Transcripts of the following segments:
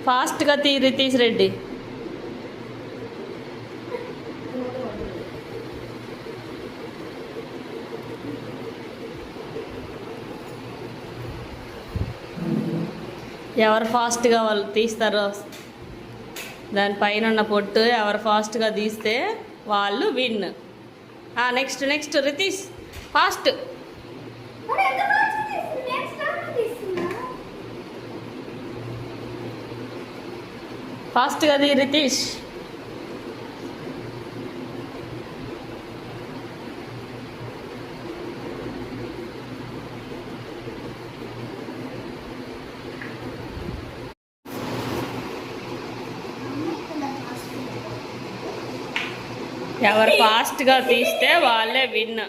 ఫాస్ట్గా తీ రితీష్ రెడ్డి. ఎవరు ఫాస్ట్గా వాళ్ళు తీస్తారో దానిపైన ఉన్న పొట్టు ఎవరు ఫాస్ట్గా తీస్తే వాళ్ళు win. Next next Ritesh fast. ఫాస్ట్గా తీ రితీష్. ఎవరు ఫాస్ట్గా తీస్తే వాళ్ళే విన్.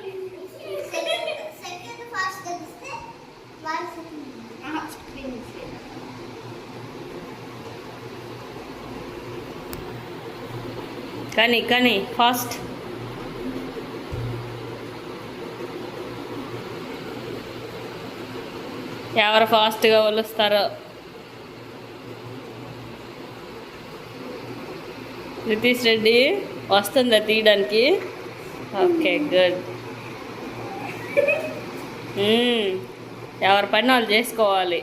కానీ ఫాస్ట్. ఎవరు ఫాస్ట్గా వలుస్తారో. రితీష్ రెడ్డి వస్తుందా తీయడానికి? Okay good. ఎవరి పని వాళ్ళు చేసుకోవాలి.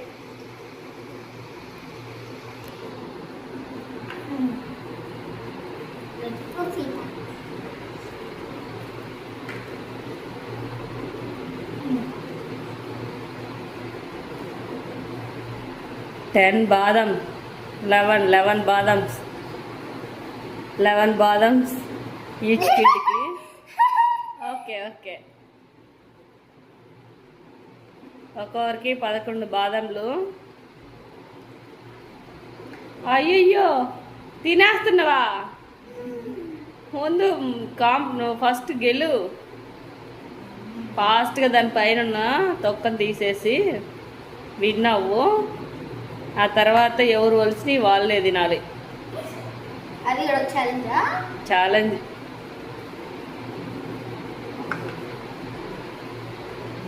బాదం 11 బాదమ్స్ 11 బాదమ్స్ ఈచ్ కిడ్కి. ఓకే ఒక్కొక్కరికి 11 బాదంలు. అయ్యయ్యో తినేస్తున్నావా? ముందు నువ్వు ఫస్ట్ గెలు. ఫాస్ట్గా దానిపైన ఉన్న తొక్కను తీసేసి విన్ అవ్వు. ఆ తర్వాత ఎవరు వలిసి వాళ్ళే తినాలి.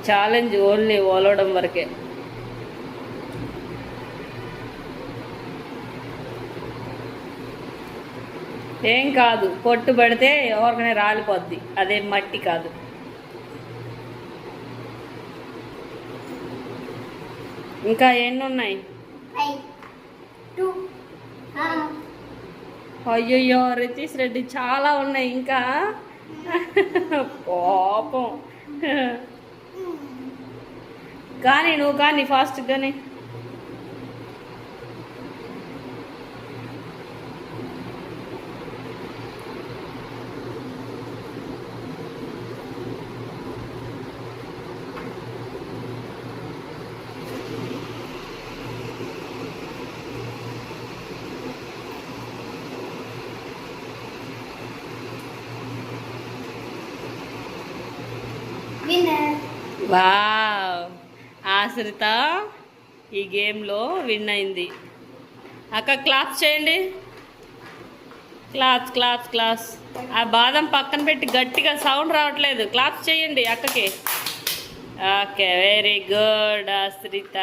ఛాలెంజ్ ఓన్లీ ఓలవడం వరకే. ఏం కాదు, పొట్టు పడితే ఎవరికైనా రాలిపోద్ది, అదేం మట్టి కాదు. ఇంకా ఎన్ని ఉన్నాయి? అయ్యయ్యో రితీష్ రెడ్డి చాలా ఉన్నాయి ఇంకా. పాపం. కానీ నువ్వు కానీ ఫాస్ట్గానే. వావ్, ఆశ్రిత ఈ గేమ్లో విన్ అయింది. అక్క క్లాప్స్ చేయండి. క్లాప్స్. ఆ బాదం పక్కన పెట్టి గట్టిగా సౌండ్ రావట్లేదు. క్లాప్స్ చేయండి అక్కకి. ఓకే, వెరీ గుడ్ ఆశ్రిత.